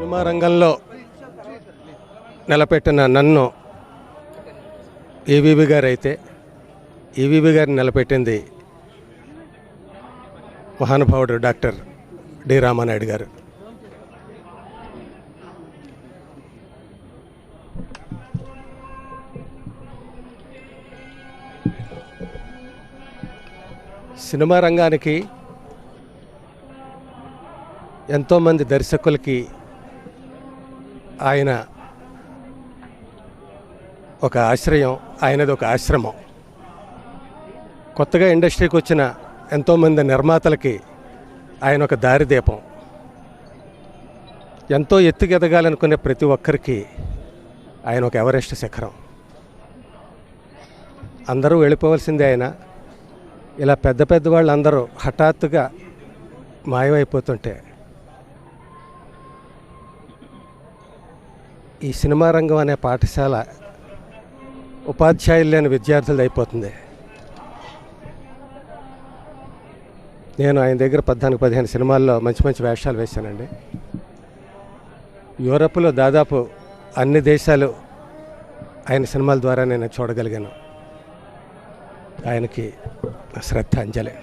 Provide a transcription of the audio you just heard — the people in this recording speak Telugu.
సినిమా రంగంలో నిలబెట్టిన నన్ను ఈవీవి గారు అయితే ఈవీవి గారిని నిలబెట్టింది మహానుభావుడు డాక్టర్ డి రామానాయుడు గారు. సినిమా రంగానికి ఎంతోమంది దర్శకులకి ఆయన ఒక ఆశ్రయం, ఆయనది ఒక ఆశ్రమం. కొత్తగా ఇండస్ట్రీకి వచ్చిన ఎంతోమంది నిర్మాతలకి ఆయన ఒక దారిదీపం. ఎంతో ఎత్తుకు ఎదగాలనుకునే ప్రతి ఒక్కరికి ఆయన ఒక ఎవరెస్ట్ శిఖరం. అందరూ వెళ్ళిపోవలసిందే. ఆయన ఇలా పెద్ద పెద్ద వాళ్ళు అందరూ హఠాత్తుగా మాయమైపోతుంటే ఈ సినిమా రంగం అనే పాఠశాల ఉపాధ్యాయులు లేని విద్యార్థులది అయిపోతుంది. నేను ఆయన దగ్గర 14-15 సినిమాల్లో మంచి మంచి వేషాలు వేశానండి. యూరప్లో దాదాపు అన్ని దేశాలు ఆయన సినిమాల ద్వారా నేను చూడగలిగాను. ఆయనకి శ్రద్ధాంజలి.